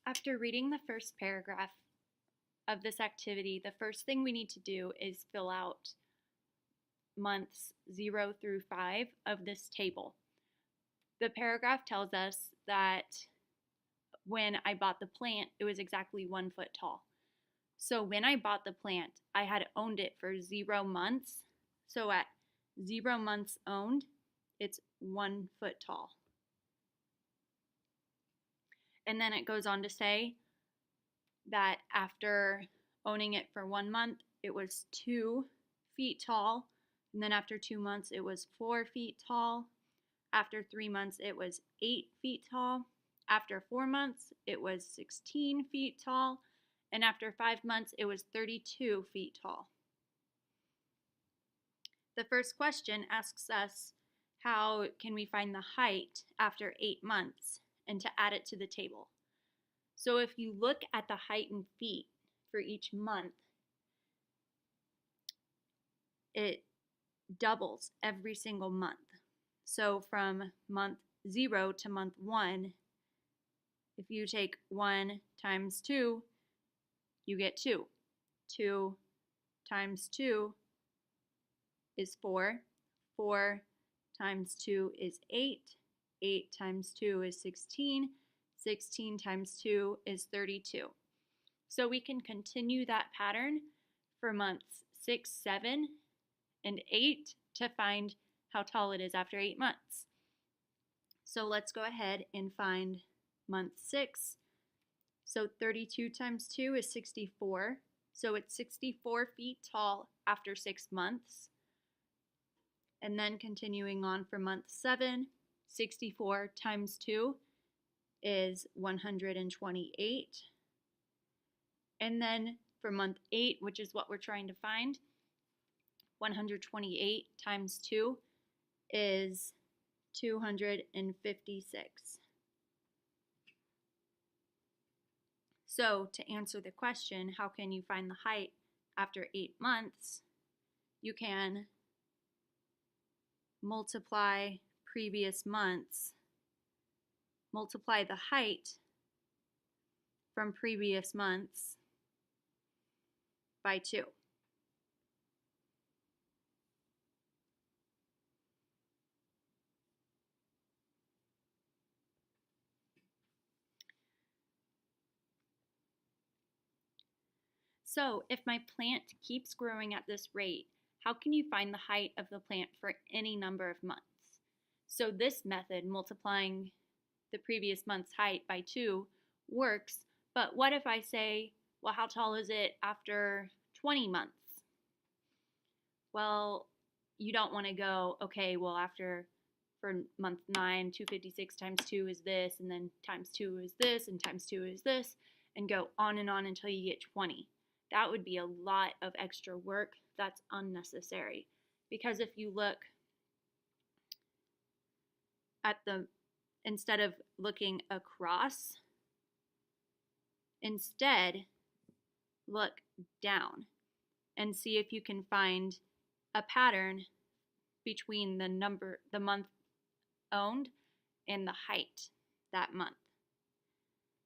After reading the first paragraph of this activity, the first thing we need to do is fill out months 0 through 5 of this table. The paragraph tells us that when I bought the plant, it was exactly 1 foot tall. So when I bought the plant, I had owned it for 0 months. So at 0 months owned, it's 1 foot tall. And then it goes on to say that after owning it for 1 month, it was 2 feet tall. And then after 2 months, it was 4 feet tall. After 3 months, it was 8 feet tall. After 4 months, it was 16 feet tall. And after 5 months, it was 32 feet tall. The first question asks us, how can we find the height after 8 months and to add it to the table? So if you look at the height in feet for each month, it doubles every single month. So from month 0 to month 1, if you take 1 times 2, you get 2. 2 times 2 is 4. 4 times 2 is 8. 8 times 2 is 16. 16 times 2 is 32. So we can continue that pattern for months 6, 7, and 8 to find how tall it is after 8 months. So let's go ahead and find month 6. So 32 times 2 is 64. So it's 64 feet tall after 6 months. And then continuing on for month 7, 64 times 2 is 128. And then for month 8, which is what we're trying to find, 128 times 2 is 256. So to answer the question, how can you find the height after 8 months? You can multiply previous months, multiply the height from previous months by 2. So if my plant keeps growing at this rate, how can you find the height of the plant for any number of months? So this method, multiplying the previous month's height by 2, works, but what if I say, well, how tall is it after 20 months? Well, you don't want to go, okay, well, for month 9, 256 times 2 is this, and then times 2 is this, and times 2 is this, and go on and on until you get 20. That would be a lot of extra work that's unnecessary. Because if you look at instead of looking across, instead look down and see if you can find a pattern between the month owned and the height that month.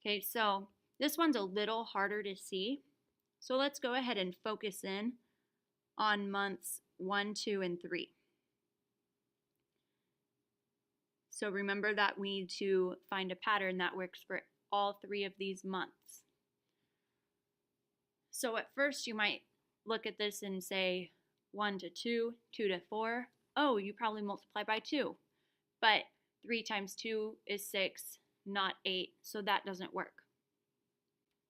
Okay, so this one's a little harder to see. So let's go ahead and focus in on months 1, 2, and 3. So remember that we need to find a pattern that works for all 3 of these months. So at first you might look at this and say 1 to 2, 2 to 4. Oh, you probably multiply by 2. But 3 times 2 is 6, not 8, so that doesn't work.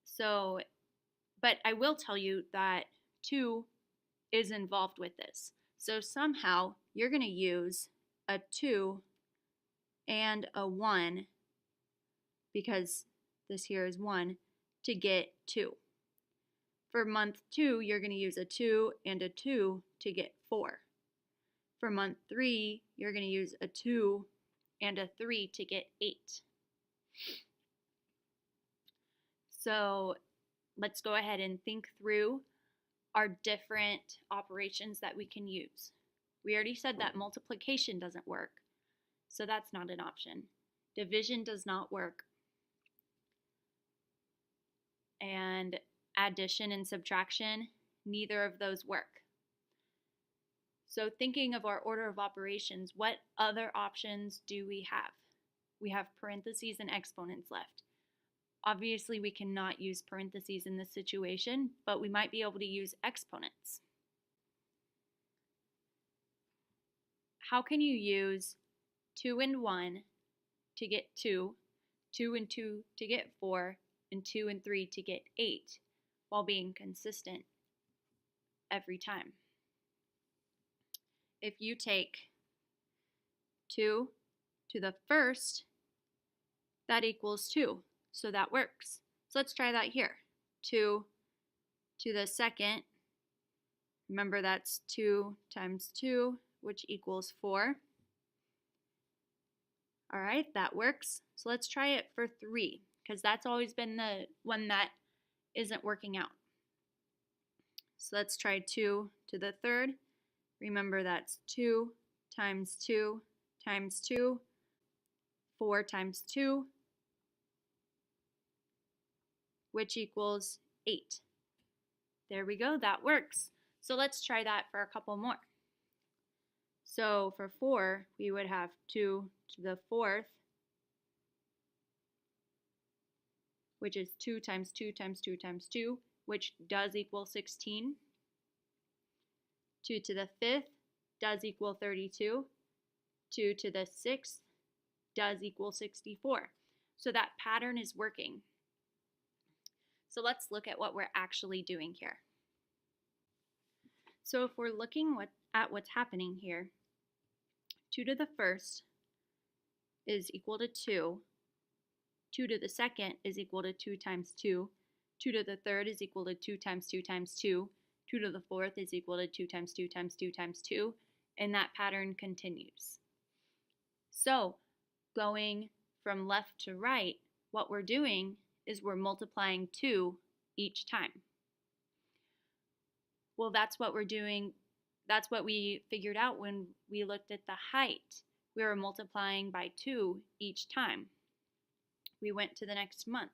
So, but I will tell you that 2 is involved with this. So somehow you're going to use a 2 and a 1, because this here is 1, to get 2. For month 2, you're going to use a 2 and a 2 to get 4. For month 3, you're going to use a 2 and a 3 to get 8. So let's go ahead and think through our different operations that we can use. We already said that multiplication doesn't work, so that's not an option. Division does not work. and addition and subtraction, neither of those work. So thinking of our order of operations, what other options do we have? We have parentheses and exponents left. Obviously, we cannot use parentheses in this situation, but we might be able to use exponents. How can you use 2 and 1 to get 2, 2 and 2 to get 4, and 2 and 3 to get 8, while being consistent every time? If you take 2 to the first, that equals 2. So that works. So let's try that here. 2 to the second. Remember, that's 2 times 2, which equals 4. All right, that works. So let's try it for 3, because that's always been the one that isn't working out. So let's try 2 to the third. Remember, that's 2 times 2 times 2, 4 times 2, which equals 8. There we go, that works. So let's try that for a couple more. So for 4, we would have 2 to the fourth, which is 2 times 2 times 2 times 2, which does equal 16. 2 to the fifth does equal 32. 2 to the sixth does equal 64. So that pattern is working. So let's look at what we're actually doing here. So if we're looking at what's happening here, 2 to the first is equal to 2. 2 to the second is equal to 2 times 2. 2 to the third is equal to 2 times 2 times 2. 2 to the fourth is equal to 2 times 2 times 2 times 2. And that pattern continues. So going from left to right, what we're doing is we're multiplying 2 each time. Well, that's what we're doing. That's what we figured out when we looked at the height. We were multiplying by 2 each time. We went to the next month.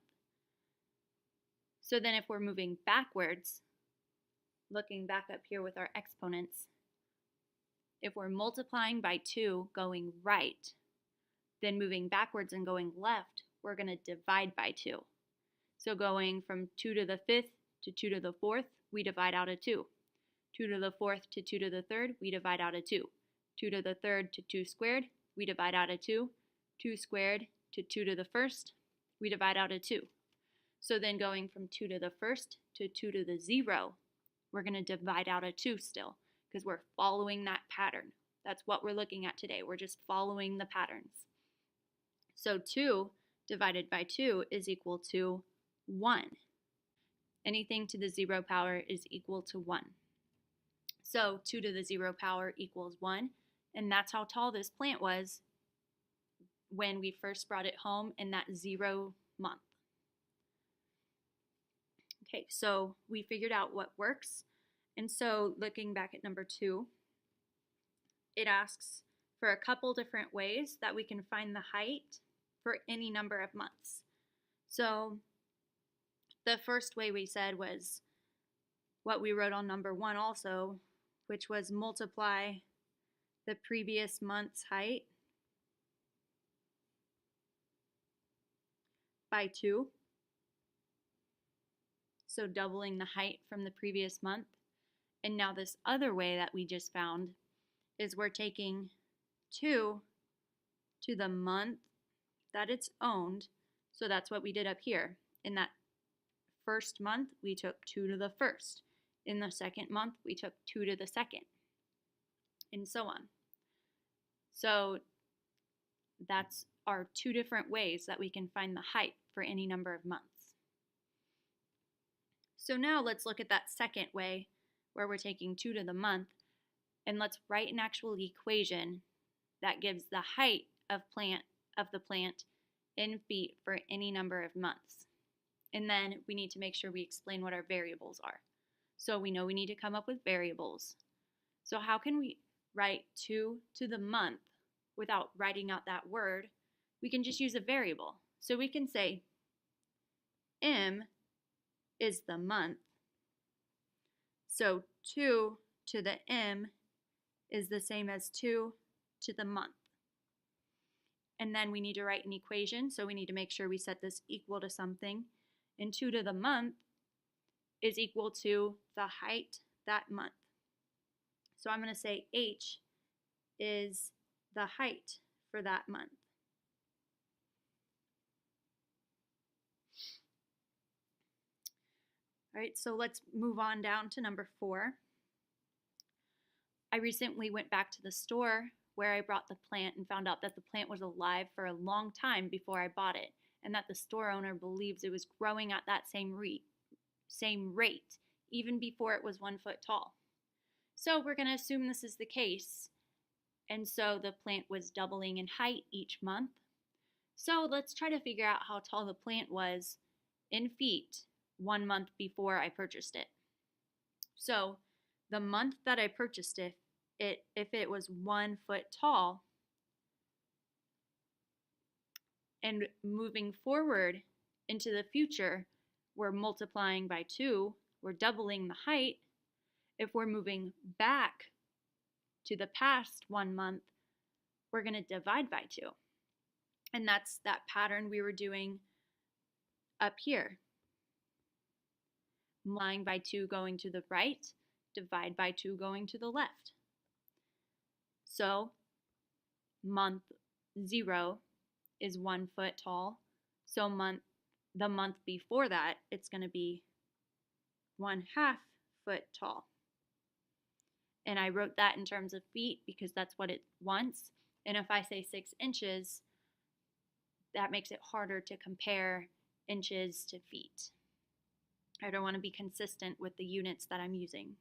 So then if we're moving backwards, looking back up here with our exponents, if we're multiplying by 2 going right, then moving backwards and going left, we're going to divide by 2. So going from 2 to the fifth to 2 to the fourth, we divide out a 2. 2 to the fourth to 2 to the third, we divide out a 2. 2 to the third to 2 squared, we divide out a 2. 2 squared to 2 to the first, we divide out a 2. So then going from 2 to the first to 2 to the 0, we're going to divide out a 2 still, because we're following that pattern. That's what we're looking at today. We're just following the patterns. So 2 divided by 2 is equal to 1. Anything to the 0 power is equal to 1. So 2 to the 0 power equals 1, and that's how tall this plant was when we first brought it home in that 0 month. Okay, so we figured out what works. And so looking back at number 2, it asks for a couple different ways that we can find the height for any number of months. So the first way we said was what we wrote on number 1 also, which was multiply the previous month's height by 2. So doubling the height from the previous month. And now this other way that we just found is we're taking 2 to the month that it's owned. So that's what we did up here. In that first month, we took 2 to the first. In the second month, we took 2 to the second, and so on. So that's our 2 different ways that we can find the height for any number of months. So now let's look at that second way where we're taking 2 to the month, and let's write an actual equation that gives the height of the plant in feet for any number of months. And then we need to make sure we explain what our variables are. So we know we need to come up with variables. So how can we write 2 to the month without writing out that word? We can just use a variable. So we can say m is the month. So 2 to the m is the same as 2 to the month. And then we need to write an equation, so we need to make sure we set this equal to something. And 2 to the month is equal to the height that month. So I'm going to say h is the height for that month. All right, so let's move on down to number 4. I recently went back to the store where I bought the plant and found out that the plant was alive for a long time before I bought it, and that the store owner believes it was growing at that same rate, even before it was 1 foot tall. So we're going to assume this is the case. And so the plant was doubling in height each month. So let's try to figure out how tall the plant was in feet 1 month before I purchased it. So the month that I purchased it, if it was 1 foot tall, and moving forward into the future, we're multiplying by 2, we're doubling the height. If we're moving back to the past 1 month, we're going to divide by 2. And that's that pattern we were doing up here. Multiplying by 2 going to the right, divide by 2 going to the left. So month 0 is 1 foot tall. So the month before that, it's going to be 1/2 foot tall. And I wrote that in terms of feet because that's what it wants. And if I say 6 inches, that makes it harder to compare inches to feet. I don't want to be consistent with the units that I'm using.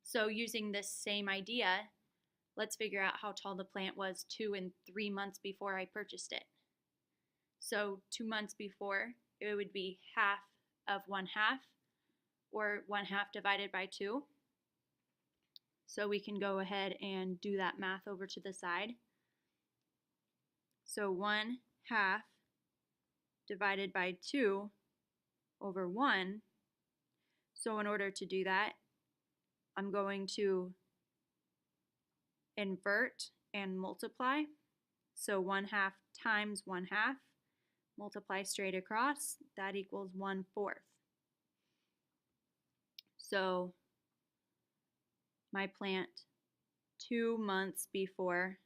So using this same idea, let's figure out how tall the plant was 2 and 3 months before I purchased it. So 2 months before, it would be half of 1/2, or 1/2 divided by 2. So we can go ahead and do that math over to the side. So 1/2 divided by 2 over 1. So in order to do that, I'm going to invert and multiply. So 1/2 times 1/2, multiply straight across, that equals 1/4. So my plant 2 months before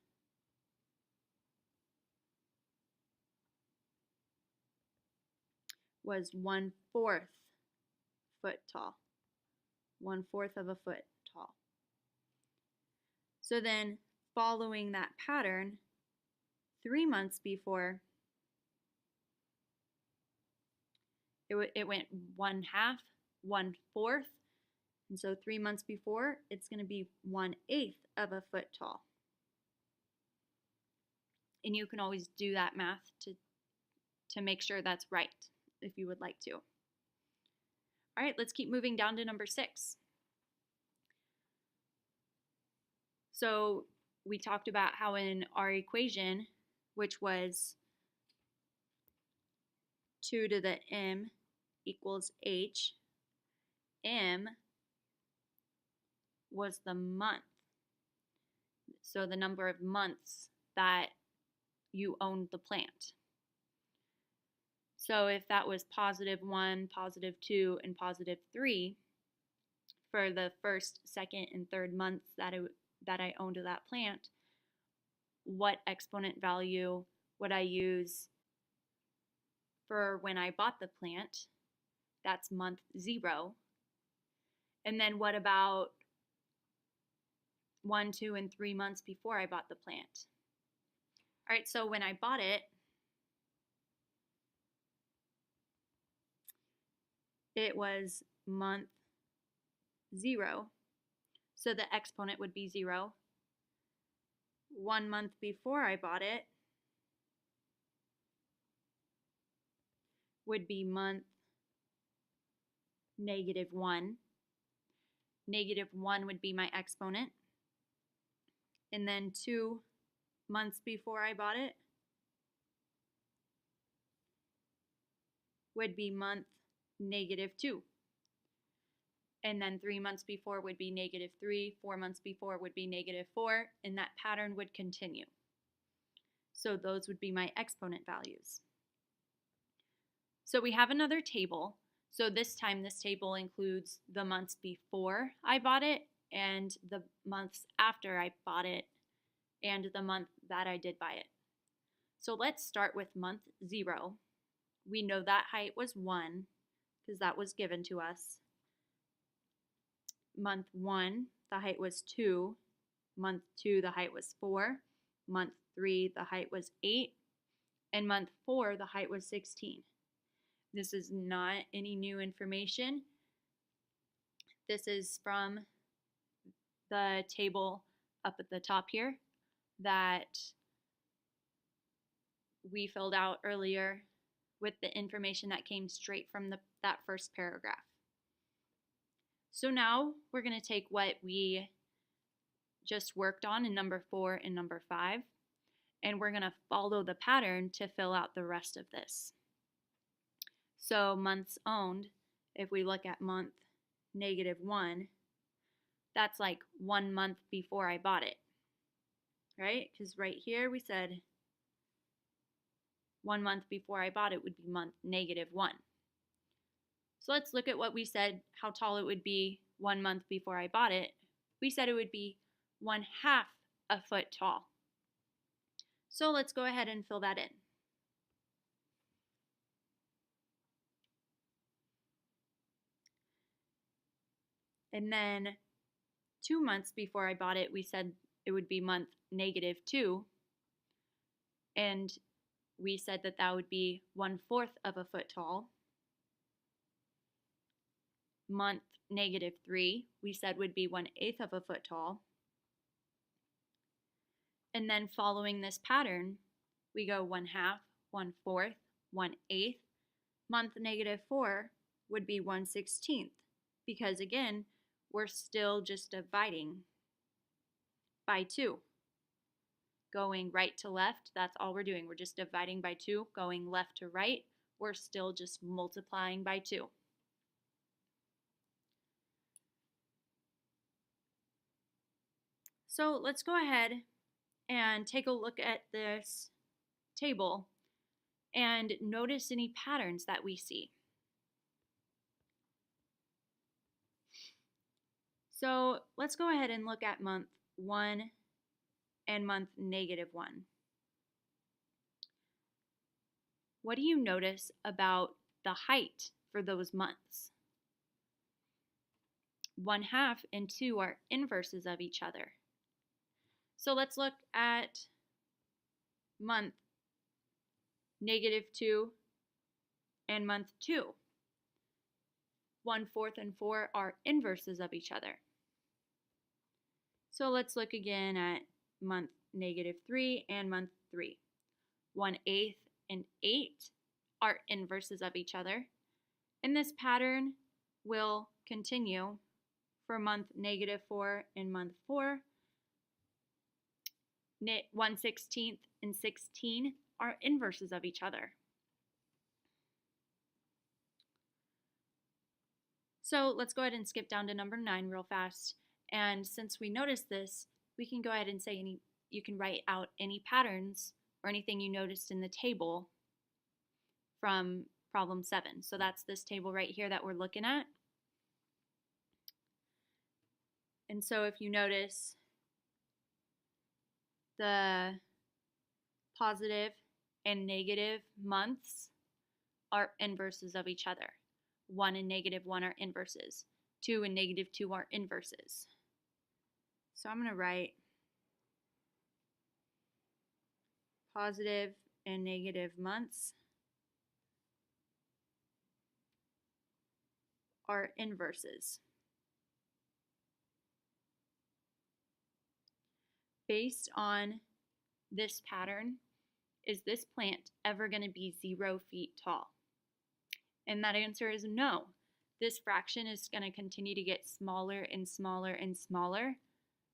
was 1/4 foot tall. 1/4 of a foot tall. So then following that pattern, 3 months before, it went 1/2, 1/4. And so 3 months before, it's going to be 1/8 of a foot tall. And you can always do that math to make sure that's right if you would like to. All right, let's keep moving down to number 6. So we talked about how in our equation, which was 2 to the m equals h, m was the month. So the number of months that you owned the plant. So if that was +1, +2, and +3 for the first, second, and third months that I owned that plant, what exponent value would I use for when I bought the plant? That's month 0. And then what about 1, 2, and 3 months before I bought the plant? All right, so when I bought it, it was month 0. So the exponent would be 0. 1 month before I bought it would be month -1. -1 would be my exponent. And then 2 months before I bought it would be month -2. And then 3 months before would be -3, 4 months before would be -4, and that pattern would continue. So those would be my exponent values. So we have another table. So this time this table includes the months before I bought it and the months after I bought it and the month that I did buy it. So let's start with month 0. We know that height was 1 because that was given to us. Month 1, the height was 2. Month 2, the height was 4. Month 3, the height was 8. And month 4, the height was 16. This is not any new information. This is from the table up at the top here that we filled out earlier with the information that came straight from that first paragraph. So now we're going to take what we just worked on in number 4 and number 5, and we're going to follow the pattern to fill out the rest of this. So months owned, if we look at month -1, that's like 1 month before I bought it, right? Because right here we said 1 month before I bought it would be month -1. So let's look at what we said, how tall it would be 1 month before I bought it. We said it would be 1/2 a foot tall. So let's go ahead and fill that in. And then 2 months before I bought it, we said it would be month -2. And we said that that would be 1/4 of a foot tall. Month -3, we said would be 1/8 of a foot tall. And then following this pattern, we go 1/2, 1/4, 1/8. Month -4 would be 1/16, because again, we're still just dividing by 2. Going right to left, that's all we're doing. We're just dividing by 2. Going left to right, we're still just multiplying by 2. So let's go ahead and take a look at this table and notice any patterns that we see. So let's go ahead and look at month 1 and month -1. What do you notice about the height for those months? 1/2 and 2 are inverses of each other. So let's look at month -2 and month 2. 1/4 and 4 are inverses of each other. So let's look again at month -3 and month 3. 1/8 and 8 are inverses of each other. And this pattern will continue for month -4 and month 4. 1/16 and 16 are inverses of each other. So let's go ahead and skip down to number 9 real fast. And since we noticed this, we can go ahead and say you can write out any patterns or anything you noticed in the table from problem 7. So that's this table right here that we're looking at. And so if you notice, the positive and negative months are inverses of each other. 1 and -1 are inverses. 2 and -2 are inverses. So I'm going to write positive and negative months are inverses. Based on this pattern, is this plant ever going to be 0 feet tall? And that answer is no. This fraction is going to continue to get smaller and smaller and smaller,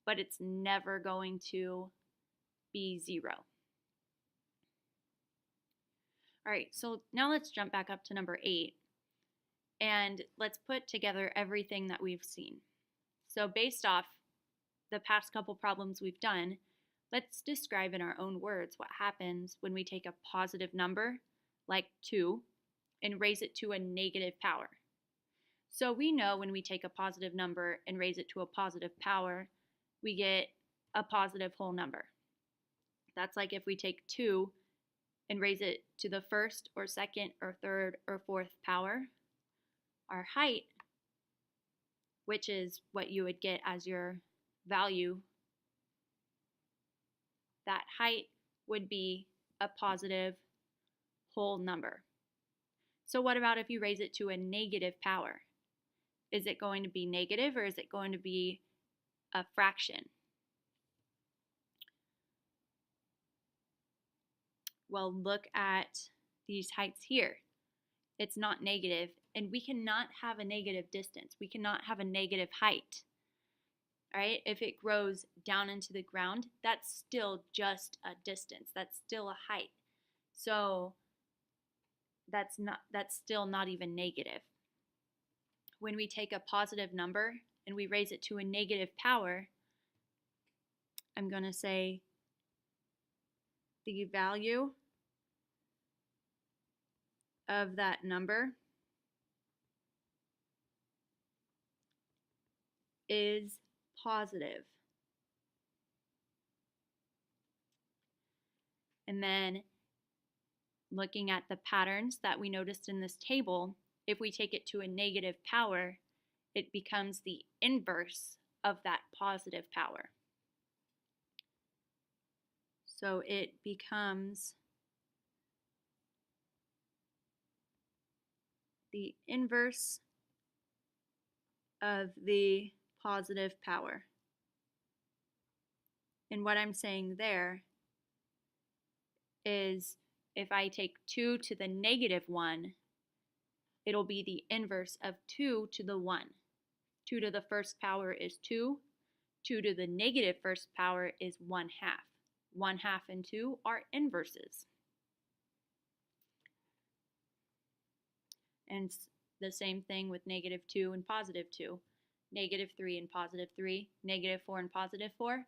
but it's never going to be 0. All right, so now let's jump back up to number 8 and let's put together everything that we've seen. So based off the past couple problems we've done, let's describe in our own words what happens when we take a positive number, like 2, and raise it to a negative power. So we know when we take a positive number and raise it to a positive power, we get a positive whole number. That's like if we take 2 and raise it to the first or second or third or fourth power, our height, which is what you would get as your value, that height would be a positive whole number. So what about if you raise it to a negative power? Is it going to be negative or is it going to be a fraction? Well, look at these heights here. It's not negative, and we cannot have a negative distance. We cannot have a negative height. All right, if it grows down into the ground, that's still just a distance. That's still a height. So that's still not even negative. When we take a positive number and we raise it to a negative power, I'm going to say the value of that number is positive. And then looking at the patterns that we noticed in this table, if we take it to a negative power, it becomes the inverse of that positive power. So it becomes the inverse of the positive power. And what I'm saying there is if I take 2 to the negative 1, it'll be the inverse of 2 to the 1. 2 to the first power is 2. 2 to the negative first power is 1/2. 1/2 and 2 are inverses. And the same thing with -2 and +2. -3 and +3, -4 and +4,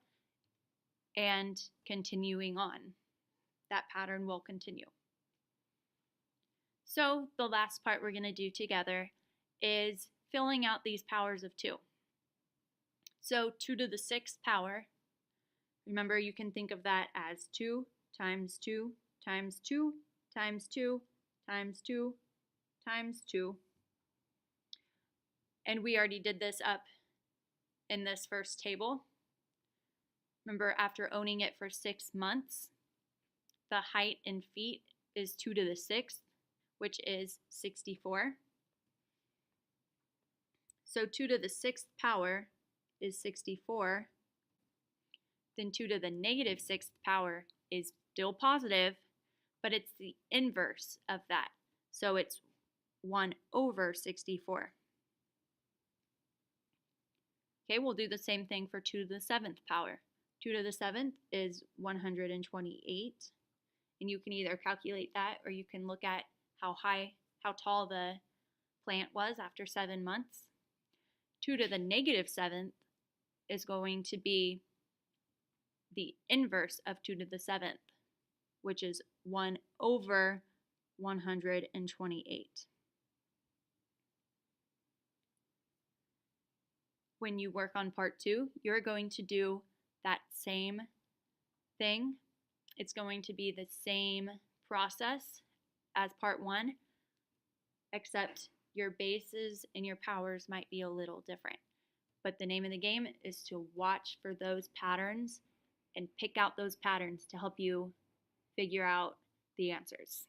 and continuing on. That pattern will continue. So the last part we're going to do together is filling out these powers of 2. So 2 to the 6th power, remember you can think of that as 2 times 2 times 2 times 2 times 2 times 2. And we already did this up in this first table. Remember, after owning it for 6 months, the height in feet is 2 to the 6th, which is 64. So 2 to the 6th power is 64. Then 2 to the -6th power is still positive, but it's the inverse of that. So it's 1/64. Okay, we'll do the same thing for 2 to the 7th power. 2 to the 7th is 128. And you can either calculate that or you can look at how tall the plant was after 7 months. 2 to the -7th is going to be the inverse of 2 to the 7th, which is 1/128. When you work on part 2, you're going to do that same thing. It's going to be the same process as part 1, except your bases and your powers might be a little different. But the name of the game is to watch for those patterns and pick out those patterns to help you figure out the answers.